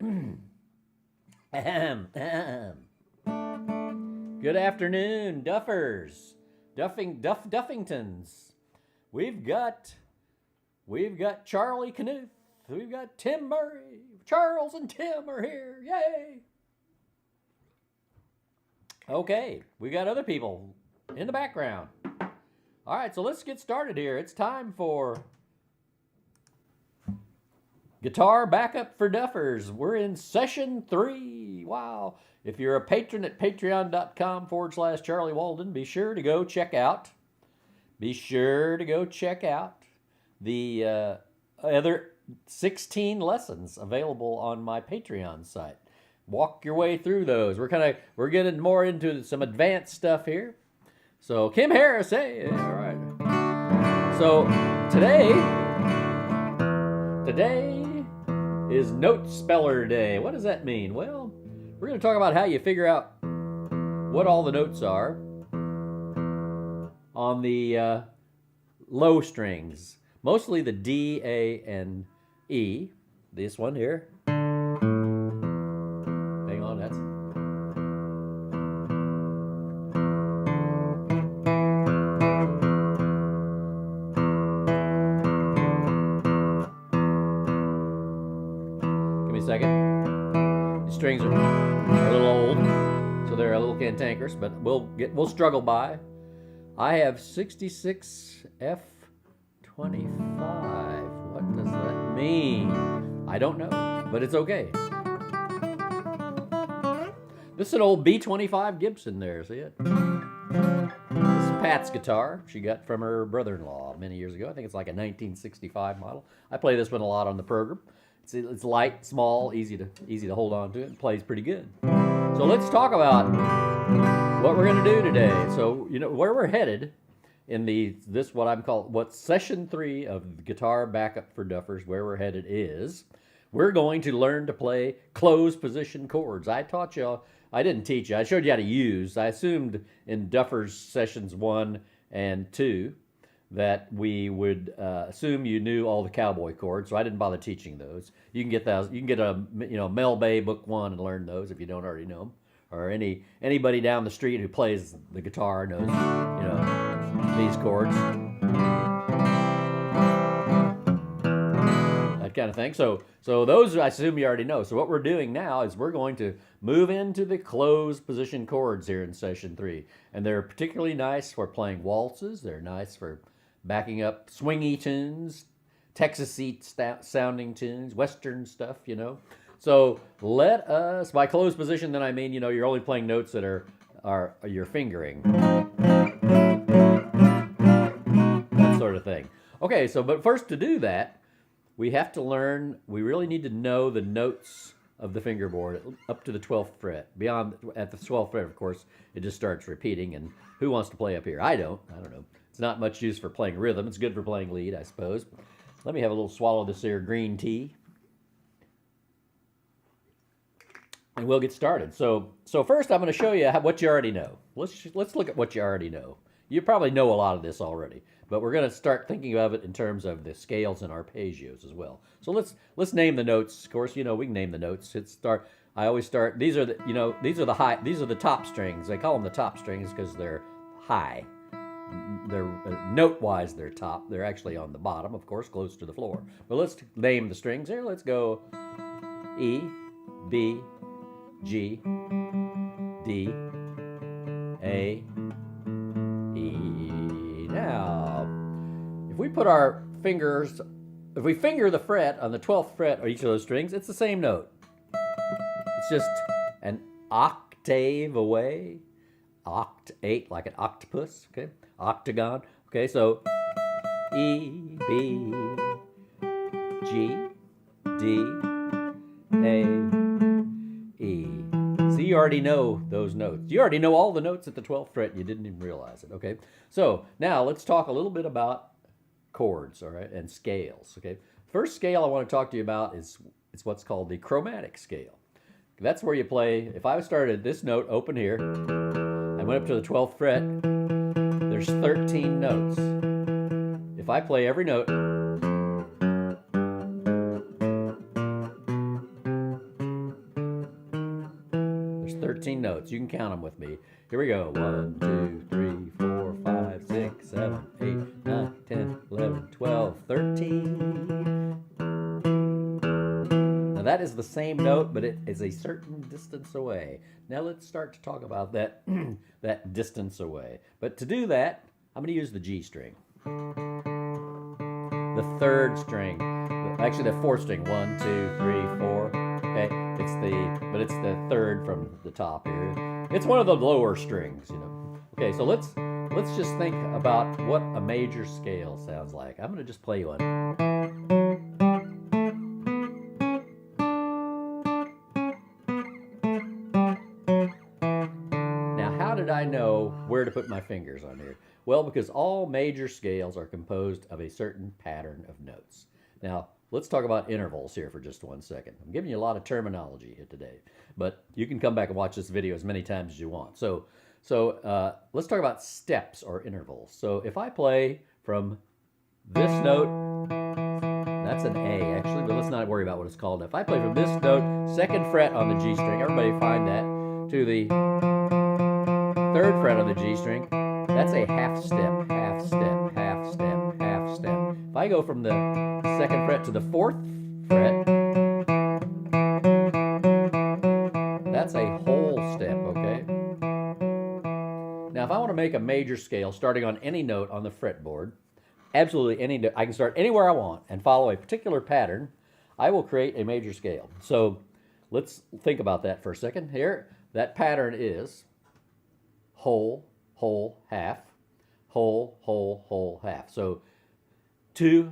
Ahem, ahem. Good afternoon, Duffers, Duffingtons. We've got Charlie Knuth. We've got Tim Murray. Charles and Tim are here. Yay! Okay, we got other people in the background. All right, so let's get started here. It's time for Guitar Backup for Duffers. We're in session 3. Wow. If you're a patron at patreon.com/Charlie Walden, be sure to go check out the other 16 lessons available on my Patreon site. Walk your way through those. We're getting more into some advanced stuff here. So Kim Harris, hey, all right. So today is Note Speller Day. What does that mean? Well, we're going to talk about how you figure out what all the notes are on the low strings. Mostly the D, A, and E. This one here. Hang on, that's... Give me a second. The strings are a little old, so they're a little cantankerous, but we'll struggle by. I have 66 F25. What does that mean? I don't know, but it's okay. This is an old B25 Gibson there, see it? This is Pat's guitar she got from her brother-in-law many years ago. I think it's like a 1965 model. I play this one a lot on the program. It's light, small, easy to hold on to it, and plays pretty good. So let's talk about what we're going to do today. So, you know, where we're headed in what's session 3 of Guitar Backup for Duffers, where we're headed is we're going to learn to play closed position chords. I didn't teach you, I showed you how to use. I assumed in Duffers sessions 1 and 2 that we would assume you knew all the cowboy chords, so I didn't bother teaching those. You can get those. You can get a Mel Bay Book 1 and learn those if you don't already know them. Or anybody down the street who plays the guitar knows these chords, that kind of thing. So those I assume you already know. So what we're doing now is we're going to move into the closed position chords here in session 3, and they're particularly nice for playing waltzes. They're nice for backing up swingy tunes, Texas-y sounding tunes, Western stuff, So let us, by closed position, then I mean, you're only playing notes that are your fingering. That sort of thing. Okay, but first to do that, we really need to know the notes of the fingerboard up to the 12th fret. At the 12th fret, of course, it just starts repeating, and who wants to play up here? I don't know. It's not much use for playing rhythm. It's good for playing lead, I suppose. Let me have a little swallow of this here green tea. And we'll get started. So first I'm going to show you what you already know. Let's look at what you already know. You probably know a lot of this already, but we're going to start thinking of it in terms of the scales and arpeggios as well. So let's name the notes. Of course, we can name the notes. I always start. These are the top strings. They call them the top strings because they're high. They're note-wise they're top. They're actually on the bottom, of course, close to the floor. But let's name the strings here. Let's go E, B, G, D, A, E. Now, if we finger the fret on the 12th fret of each of those strings, it's the same note. It's just an octave away. Octave, like an octopus, okay? Octagon. Okay, so E, B, G, D, A, E. See, you already know those notes. You already know all the notes at the 12th fret. You didn't even realize it, okay? So now let's talk a little bit about chords, all right, and scales, okay? First scale I want to talk to you about is what's called the chromatic scale. That's where you play. If I started this note open here, I went up to the 12th fret, there's 13 notes. If I play every note, 13 notes. You can count them with me. Here we go. 1, 2, 3, 4, 5, 6, 7, 8, 9, 10, 11, 12, 13. Now that is the same note, but it is a certain distance away. Now let's start to talk about that, that distance away. But to do that, I'm going to use the G string. The third string. Actually, the fourth string. 1, 2, 3, 4. Okay, but it's the third from the top here. It's one of the lower strings, you know. Okay, so let's just think about what a major scale sounds like. I'm going to just play one. Now, how did I know where to put my fingers on here? Well, because all major scales are composed of a certain pattern of notes. Now, let's talk about intervals here for just 1 second. I'm giving you a lot of terminology here today, but you can come back and watch this video as many times as you want. So let's talk about steps or intervals. So if I play from this note, that's an A actually, but let's not worry about what it's called. If I play from this note, 2nd fret on the G string, everybody find that, to the 3rd fret on the G string, that's a half step, half step, half step, half step. If I go from the 2nd fret to the 4th fret, that's a whole step, okay? Now, if I want to make a major scale starting on any note on the fretboard, absolutely any note, I can start anywhere I want and follow a particular pattern, I will create a major scale. So let's think about that for a second. Here, that pattern is whole, whole, half, whole, whole, whole, half. So 2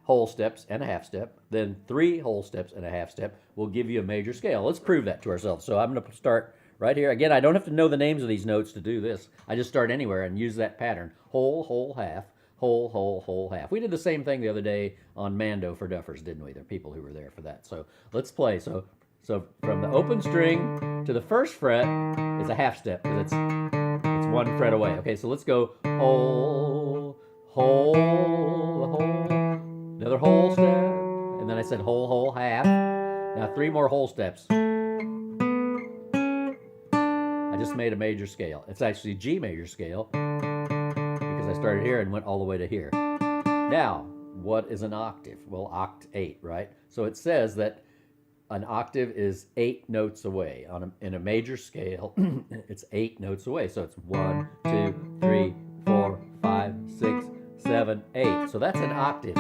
whole steps and a half step, then 3 whole steps and a half step will give you a major scale. Let's prove that to ourselves. So I'm going to start right here. Again, I don't have to know the names of these notes to do this. I just start anywhere and use that pattern. Whole, whole, half, whole, whole, whole, half. We did the same thing the other day on Mando for Duffers, didn't we? There are people who were there for that. So let's play. So from the open string to the 1st fret is a half step because it's 1 fret away. Okay, so let's go whole, whole, whole, another whole step, and then I said whole, whole, half. Now 3 more whole steps. I just made a major scale. It's actually G major scale because I started here and went all the way to here. Now, what is an octave? Well, oct8, right? So it says that an octave is 8 notes away. In a major scale, it's 8 notes away. So it's 1, 2, 3, 4, 5, 6, 7, 8. So that's an octave.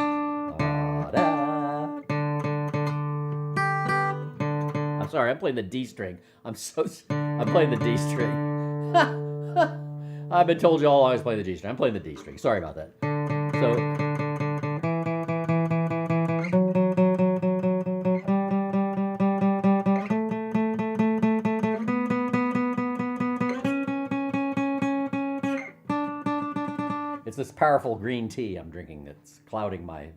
I'm sorry, I'm playing the D string. I'm playing the D string. I've been told you all I always play the G string. I'm playing the D string. Sorry about that. So it's this powerful green tea I'm drinking that's clouding my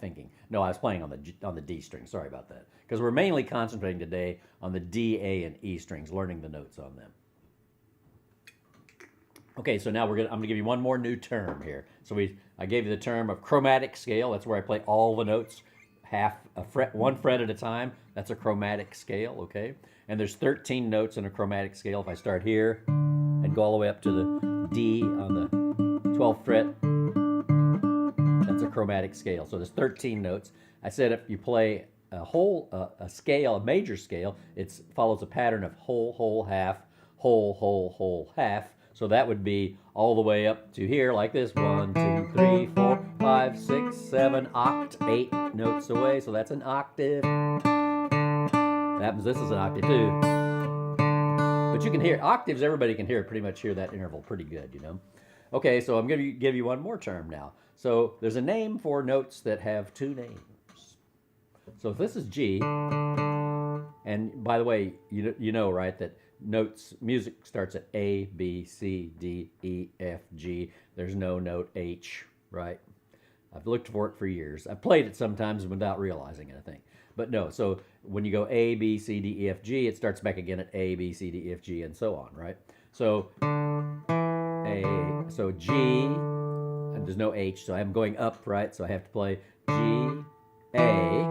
thinking. No, I was playing on the D string. Sorry about that. Because we're mainly concentrating today on the D, A, and E strings, learning the notes on them. Okay, so now I'm gonna give you one more new term here. So I gave you the term of chromatic scale. That's where I play all the notes one fret at a time. That's a chromatic scale, okay? And there's 13 notes in a chromatic scale. If I start here and go all the way up to the D on the 12th fret, that's a chromatic scale. So there's 13 notes. I said if you play a major scale, it follows a pattern of whole, whole, half, whole, whole, whole, half. So that would be all the way up to here like this. 1, 2, 3, 4, 5, 6, 7, oct, 8 notes away. So that's an octave. That happens, this is an octave too. But you can hear octaves, everybody can pretty much hear that interval pretty good, you know. Okay, so I'm going to give you one more term now. So there's a name for notes that have 2 names. So if this is G, and by the way, you know, right, that music starts at A, B, C, D, E, F, G. There's no note H, right? I've looked for it for years. I've played it sometimes without realizing it, I think. But no, so when you go A, B, C, D, E, F, G, it starts back again at A, B, C, D, E, F, G, and so on, right? So G, and there's no H, so I'm going up, right? So I have to play G, A,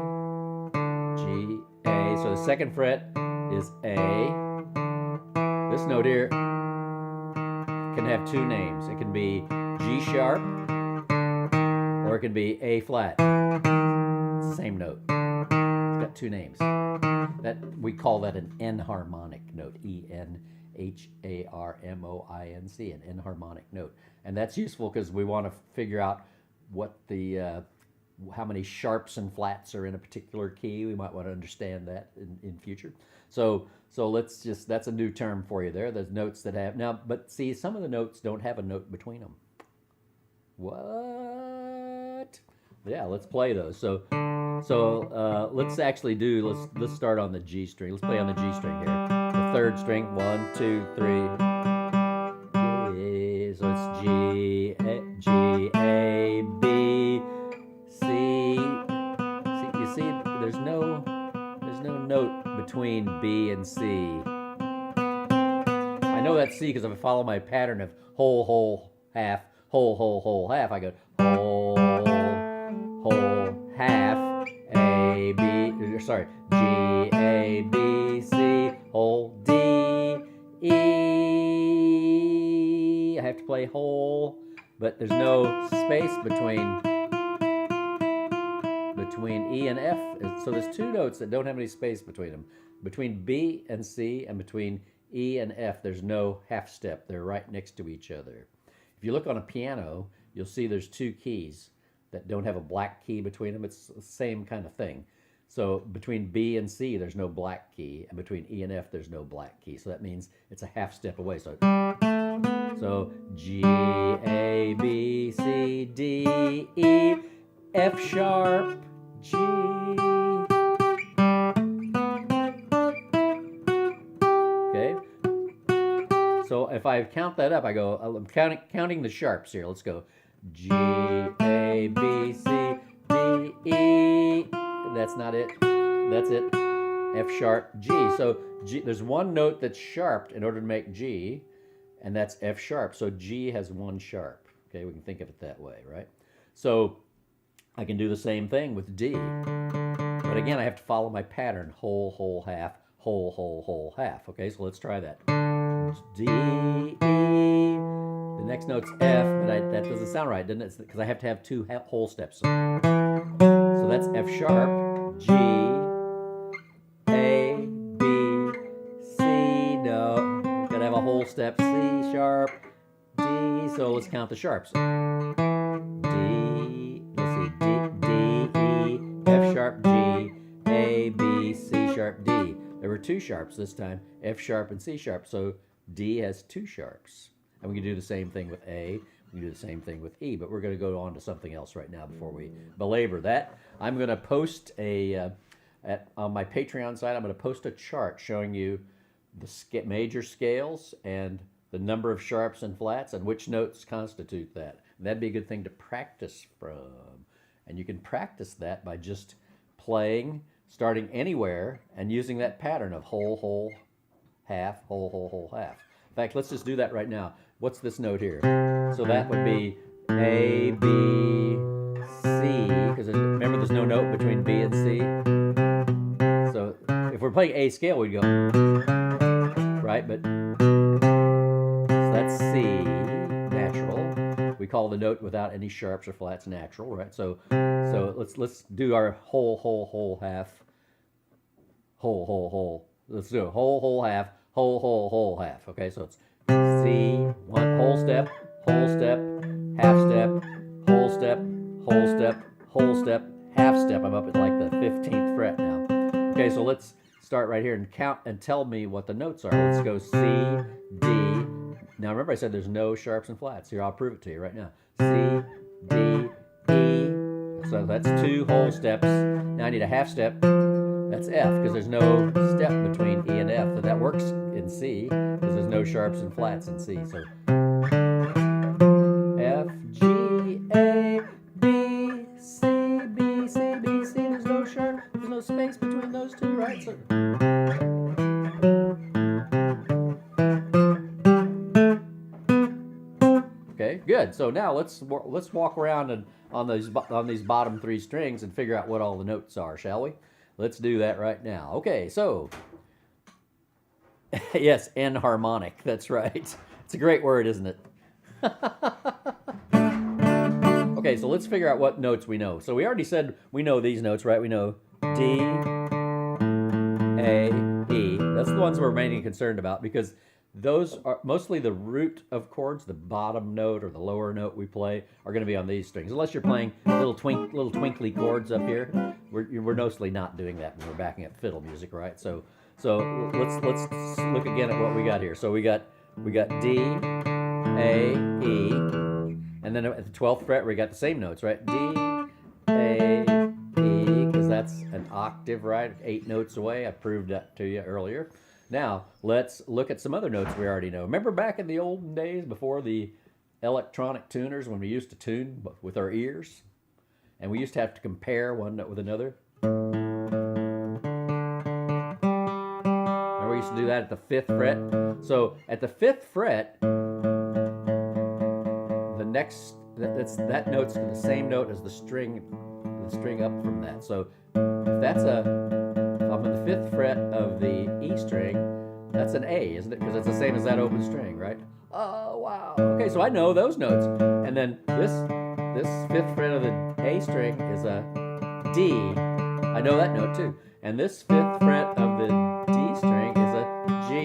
G, A. So the 2nd fret is A, This note here can have two names. It can be G sharp, or it can be A flat. It's the same note. It's got two names. That we call that an enharmonic note. E-N-H-A-R-M-O-I-N-C, an enharmonic note. And that's useful because we want to figure out what the how many sharps and flats are in a particular key. We might want to understand that in future. So let's just, that's a new term for you there. There's notes that have, now, but see, some of the notes don't have a note between them. What? Yeah, let's play those. So let's actually do, let's start on the G string. Let's play on the G string here. The third string, 1, 2, 3. So it's G, A, B, C. You see, there's no note between B and C. I know that's C because if I follow my pattern of whole, whole, half, whole, whole, whole, half, I go whole, whole, half, A, B, sorry, G, A, B, C, whole, D, E. I have to play whole, but there's no space between E and F. So there's two notes that don't have any space between them. Between B and C and between E and F, there's no half step. They're right next to each other. If you look on a piano, you'll see there's two keys that don't have a black key between them. It's the same kind of thing. So between B and C, there's no black key, and between E and F, there's no black key. So that means it's a half step away. So G, A, B, C, D, E, F sharp, G. Okay. So if I count that up, I go, I'm counting the sharps here. Let's go. G, A, B, C, D, E. That's not it. That's it. F sharp, G. So G, there's one note that's sharped in order to make G, and that's F sharp. So G has one sharp. Okay, we can think of it that way, right? So I can do the same thing with D. But again, I have to follow my pattern. Whole, whole, half, whole, whole, whole, half. Okay, so let's try that. D, E. The next note's F, but that doesn't sound right, doesn't it? Because I have to have two whole steps. So that's F sharp, G, A, B, C. No, gotta have a whole step. C sharp, D. So let's count the sharps. D, let's see, D, E, F sharp, G, A, B, C sharp, D. There were two sharps this time, F sharp and C sharp. So D has two sharps. And we can do the same thing with A. We can do the same thing with E, but we're going to go on to something else right now before we belabor that. I'm going to post on my Patreon site, I'm going to post a chart showing you the major scales and the number of sharps and flats and which notes constitute that. And that'd be a good thing to practice from. And you can practice that by just playing, starting anywhere, and using that pattern of whole, whole, half, whole, whole, whole, half. In fact, let's just do that right now. What's this note here? So that would be A, B, C, because remember there's no note between B and C. So if we're playing A scale, we'd go, right? But so that's C, natural. We call the note without any sharps or flats natural, right? So let's do our whole, whole, whole, half, whole, whole, whole. Let's do a whole, whole, half, whole, whole, whole, half. Okay, so it's C, one whole step, half step, whole step, whole step, whole step, half step. I'm up at like the 15th fret now. Okay, so let's start right here and count and tell me what the notes are. Let's go C, D. Now remember I said there's no sharps and flats. Here, I'll prove it to you right now. C, D, E. So that's two whole steps. Now I need a half step. That's F, because there's no step between E and F. So that works in C, because there's no sharps and flats in C. So F, G, A, B, C, B, C, B, C. There's no sharp, there's no space between those two, right? So okay, good. So now let's walk around and on these bottom three strings and figure out what all the notes are, shall we? Let's do that right now. Okay, so Yes, enharmonic. That's right. It's a great word, isn't it? Okay, so let's figure out what notes we know. So we already said we know these notes, right? We know D, A, E. That's the ones we're mainly concerned about because those are mostly the root of chords. The bottom note or the lower note we play are going to be on these strings. Unless you're playing little twinkly chords up here, we're mostly not doing that when we're backing up fiddle music, right? So let's look again at what we got here. So we got D, A, E, and then at the 12th fret we got the same notes, right? D, A, E, because that's an octave, right? 8 notes away. I proved that to you earlier. Now, let's look at some other notes we already know. Remember back in the olden days before the electronic tuners when we used to tune with our ears? And we used to have to compare one note with another? Remember we used to do that at the 5th fret? So at the 5th fret, the next, that note's the same note as the string up from that. So if that's I'm on the 5th fret of the E string, that's an A, isn't it? Because it's the same as that open string, right? Oh, wow. Okay, so I know those notes. And then this 5th fret of the A string is a D. I know that note too. And this 5th fret of the D string is a G.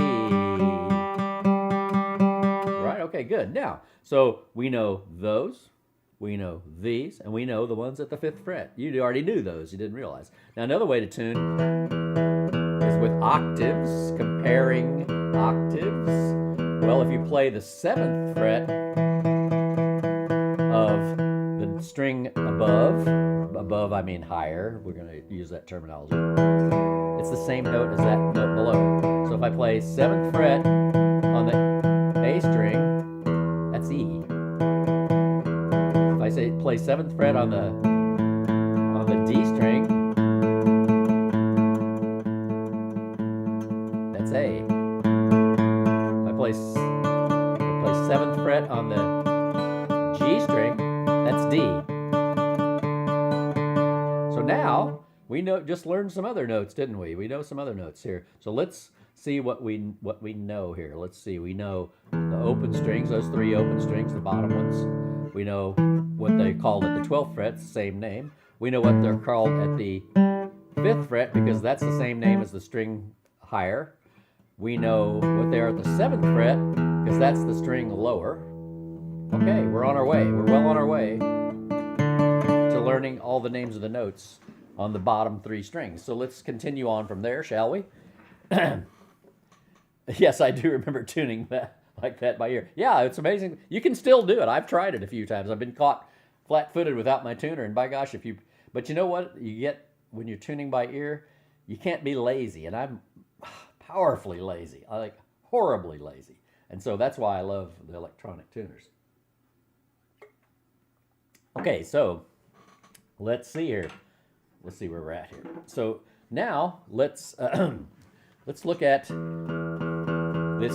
Right? Okay, good. Now, so we know those. We know these, and we know the ones at the 5th fret. You already knew those, you didn't realize. Now another way to tune is with octaves, comparing octaves. Well, if you play the 7th fret of the string above I mean higher, we're going to use that terminology. It's the same note as that note below. So if I play 7th fret on the A string, that's E. I say play 7th fret on the D string, that's A. If I play 7th fret on the G string, that's D. So now we just learned some other notes, didn't we? We know some other notes here. So let's see what we know here. Let's see. We know the open strings, those 3 open strings, the bottom ones. We know what they called at the 12th fret, same name. We know what they're called at the 5th fret because that's the same name as the string higher. We know what they are at the 7th fret because that's the string lower. Okay, we're on our way. We're well on our way to learning all the names of the notes on the bottom 3 strings. So let's continue on from there, shall we? Yes, I do remember tuning that like that by ear. Yeah, it's amazing. You can still do it. I've tried it a few times. I've been caught flat-footed without my tuner, and by gosh, but you know what? You get, when you're tuning by ear, you can't be lazy, and I'm powerfully lazy. I like horribly lazy. And so that's why I love the electronic tuners. Okay, so let's see here. Let's see where we're at here. So now let's look at this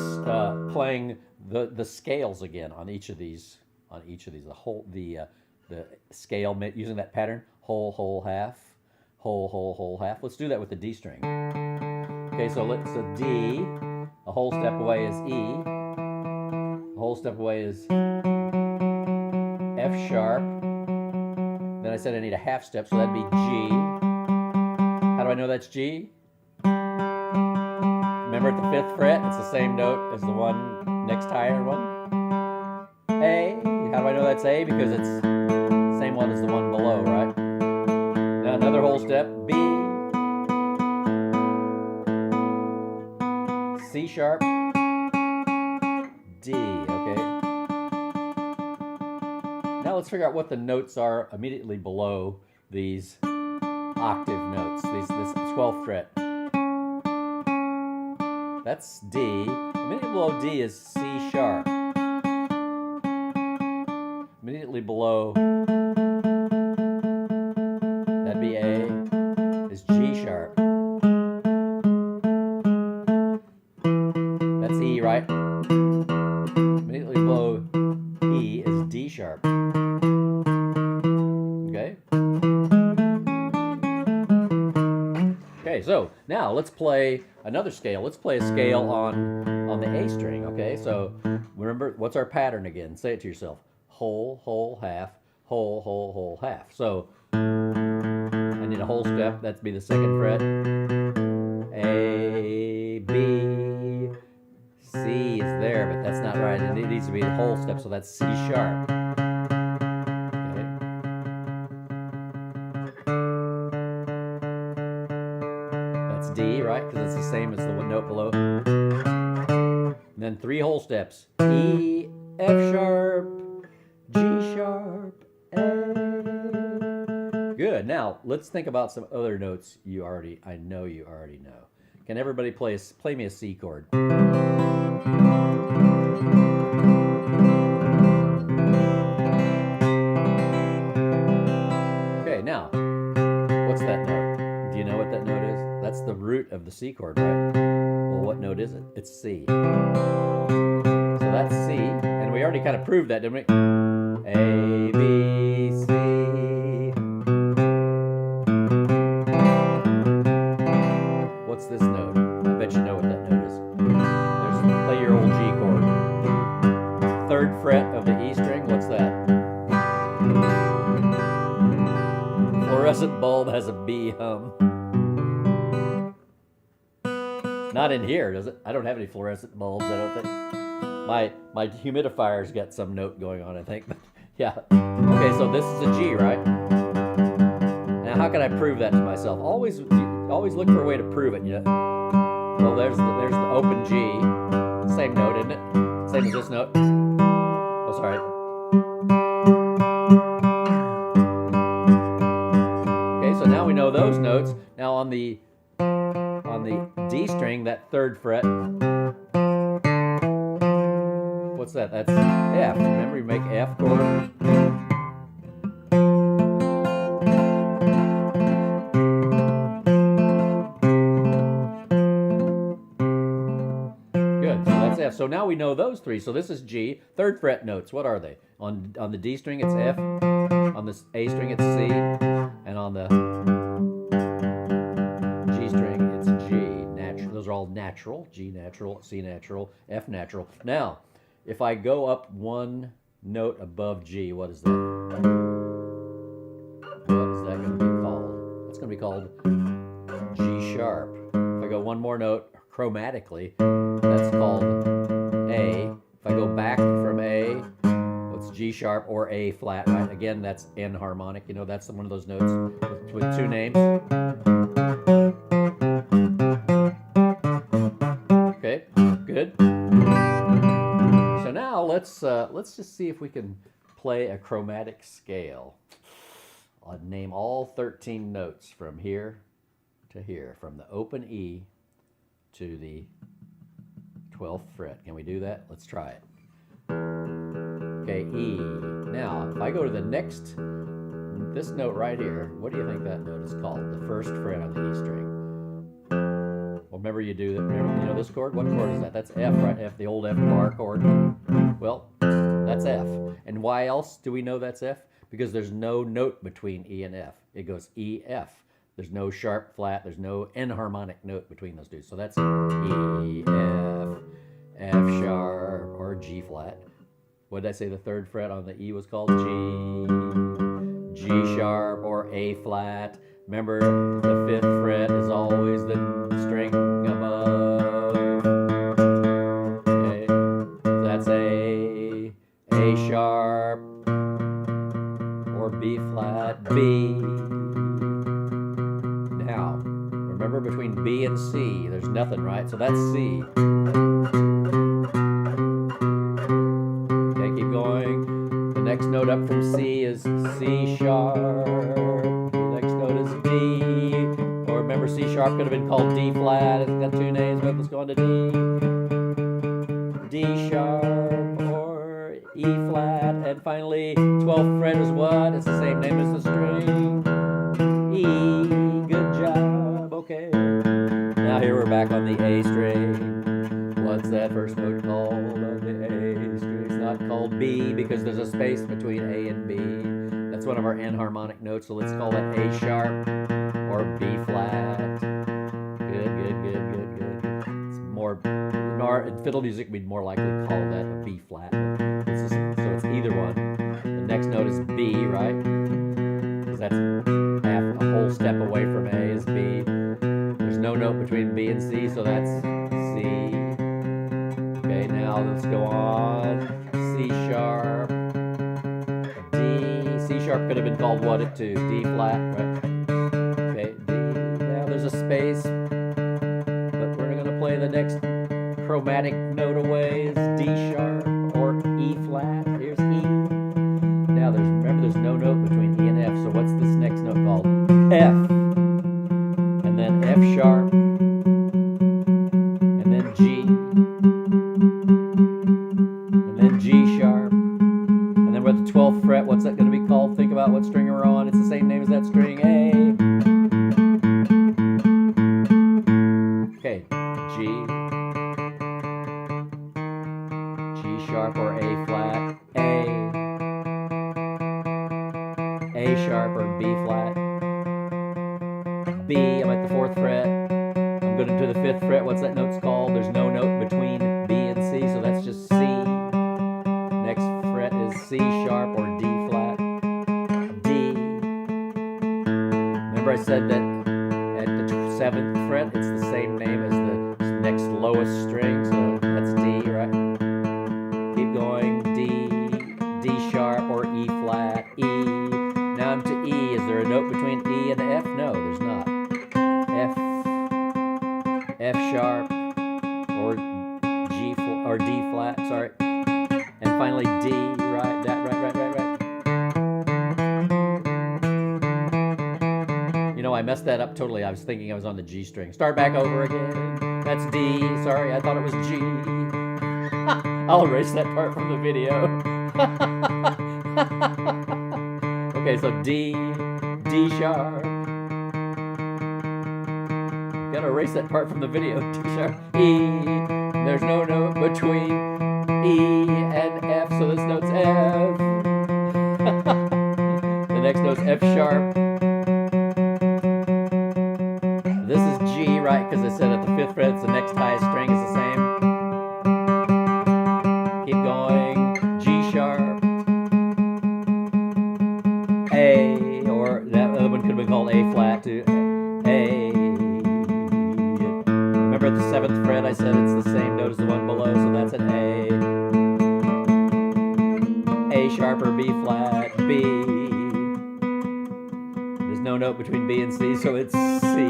playing the scales again on each of these. The scale using that pattern, whole, whole, half, whole, whole, whole, half. Let's do that with the D string. Okay, so D, a whole step away is E, a whole step away is F sharp. Then I said I need a half step, so that'd be G. How do I know that's G? Remember at the 5th fret, it's the same note as the one next higher one. A, how do I know that's A? Because it's the same one as the one below, right? Now another whole step, B, C sharp, D, okay? Now let's figure out what the notes are immediately below these octave notes, this 12th fret. That's D. Immediately below D is C sharp. Immediately below, that'd be A, is G sharp. That's E, right? Immediately below E is D sharp. Okay? Okay, so now let's play another scale. Let's play a scale on the A string. Okay, so remember, what's our pattern again? Say it to yourself: whole, whole, half, whole, whole, whole, half. So I need a whole step. That'd be the second fret. A, B, C is there, but that's not right. It needs to be the whole step, so that's C sharp. Okay. That's D, right? Because it's the same as the one note below. And then 3 whole steps: E, F sharp, G sharp, A. Good. Now let's think about some other notes I know you already know. Can everybody play me a C chord? Okay, now, what's that note? Do you know what that note is? That's the root of the C chord, right? Well, what note is it? It's C. So that's C, and we already kind of proved that, didn't we? A, B, C. What's this note? I bet you know what that note is. Play your old G chord. 3rd fret of the E string, what's that? Fluorescent bulb has a B hum. Not in here, does it? I don't have any fluorescent bulbs, I don't think. My humidifiers got some note going on, I think. But yeah. Okay, so this is a G, right? Now, how can I prove that to myself? Always look for a way to prove it. You know? Well, there's the open G. Same note, isn't it? Same as this note. Oh, sorry. Okay, so now we know those notes. Now on the D string, that 3rd fret, what's that? That's F. Remember, you make F chord. Good. So that's F. So now we know those 3. So this is G. 3rd fret notes. What are they? On the D string, it's F. On the A string, it's C. And on the G string, it's G. Natural. Those are all natural. G natural, C natural, F natural. Now, if I go up 1 note above G, what is that? What is that going to be called? That's going to be called G sharp. If I go 1 more note chromatically, that's called A. If I go back from A, what's G sharp or A flat, right? Again, that's N harmonic. You know, that's one of those notes with 2 names. Okay, good. So now let's just see if we can play a chromatic scale. I'll name all 13 notes from here to here, from the open E to the 12th fret. Can we do that? Let's try it. Okay, E. Now, if I go to the next, this note right here, what do you think that note is called? The 1st fret on the E string. Well, remember you do that. Remember, you know this chord? What chord is that? That's F, right? F, the old F bar chord. Well, that's F. And why else do we know that's F? Because there's no note between E and F. It goes E, F. There's no sharp flat. There's no N harmonic note between those 2. So that's E, F, F sharp, or G flat. What did I say the 3rd fret on the E was called? G, G sharp, or A flat. Remember, the 5th fret is always the string above. Okay, so that's A sharp, or B flat, B. Now, remember between B and C, there's nothing, right? So that's C. Okay, keep going. The next note up from C is C sharp. D, or remember C sharp could have been called D flat. It's got 2 names, but let's go on to D. D sharp or E flat, and finally 12th fret is what? It's the same name as the string. E. Good job. Okay. Now here we're back on the A string. What's that first note called on the A string? It's not called B because there's a space between A and B. That's one of our N harmonic notes, so let's call it A sharp or B flat. guitar. In fiddle music, we'd more likely call that a B flat. So it's either one. The next note is B, right? Because that's a whole step away from A is B. There's no note between B and C, so that's C. Okay, now let's go on. C sharp, D. C sharp could have been called what it too? D flat, right? Okay, D. Now there's a space, but we're going to play the next chromatic note away is D sharp or E flat. Here's E. Now remember there's no note between E and F, so what's this next note called? F. And then F sharp. And then G. And then G sharp. And then we're at the 12th fret. What's that going to be called? Think about what string we're on. It's the same name as that string, A. Okay, G. G sharp or A flat, A sharp or B flat, B, I'm at the 4th fret, I'm going to the 5th fret, what's that note's called? There's no note between B and C, so that's just C. Next fret is C sharp or D flat, D. Remember I said that at the 7th fret, it's the same name as the next lowest string, so that's D, right? Keep going, D sharp or E flat, E. Now I'm to E. Is there a note between E and F? No, there's not. F sharp or G or D flat, sorry. And finally D, right? Right. You know, I messed that up totally. I was thinking I was on the G string. Start back over again. That's D. Sorry, I thought it was G. I'll erase that part from the video. Okay, so D sharp. Gotta erase that part from the video. D sharp, E. There's no note between E and F, so this note's F. The next note's F sharp. This is G, right? Because I said at the 5th fret, it's the next highest string is the same. Keep going. G sharp. A, or that other one could have been called A flat too. A. Remember at the 7th fret, I said it's the same note as the one below, so that's an A. A sharp or B flat, B. There's no note between B and C, so it's C.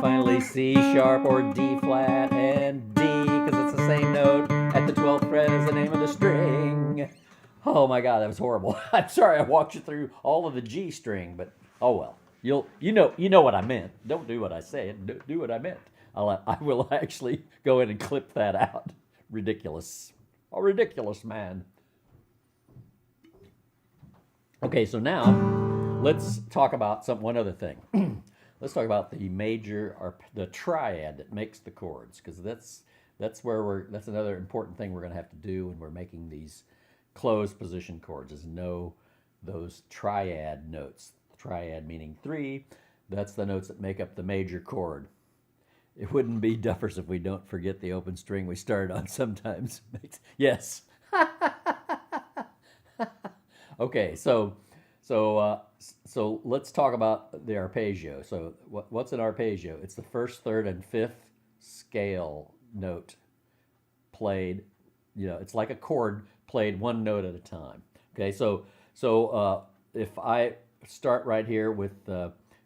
Finally, C sharp or D flat and D, because it's the same note at the 12th fret as the name of the string. Oh my God, that was horrible. I'm sorry I walked you through all of the G string, but oh well. You know what I meant. Don't do what I said. Do what I meant. I will actually go in and clip that out. Ridiculous. A ridiculous man. Okay, so now let's talk about one other thing. Let's talk about the major or the triad that makes the chords, because that's another important thing we're going to have to do when we're making these closed position chords, is know those triad notes. Triad meaning 3. That's the notes that make up the major chord. It wouldn't be Duffers if we don't forget the open string we started on sometimes. Yes. Okay, so let's talk about the arpeggio. So what's an arpeggio? It's the 1st, 3rd, and 5th scale note played. You know, it's like a chord played one note at a time. Okay, so if I start right here with,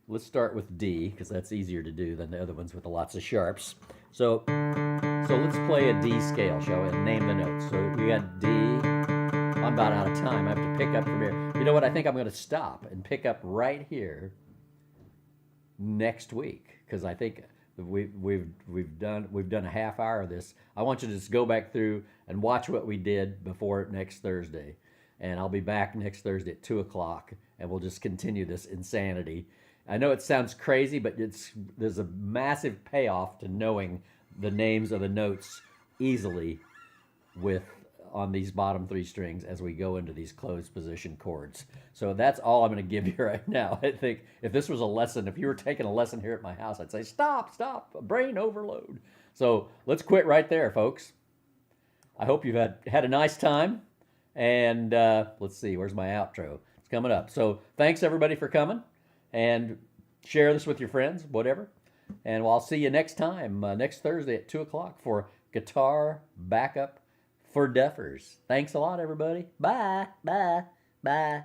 let's start with D, because that's easier to do than the other ones with lots of sharps. So let's play a D scale, shall we? And name the notes. So we got D. I'm about out of time. I have to pick up from here. You know what? I think I'm going to stop and pick up right here next week, because I think we've done a half hour of this. I want you to just go back through and watch what we did before next Thursday, and I'll be back next Thursday at 2 o'clock, and we'll just continue this insanity. I know it sounds crazy, but there's a massive payoff to knowing the names of the notes easily on these bottom 3 strings as we go into these closed position chords. So that's all I'm going to give you right now. I think if this was a lesson, if you were taking a lesson here at my house, I'd say stop, brain overload. So let's quit right there, folks. I hope you've had a nice time. And let's see, where's my outro? It's coming up. So thanks everybody for coming, and share this with your friends, whatever. And I'll see you next time, next Thursday at 2 o'clock for Guitar Backup for Duffers. Thanks a lot, everybody. Bye, bye, bye.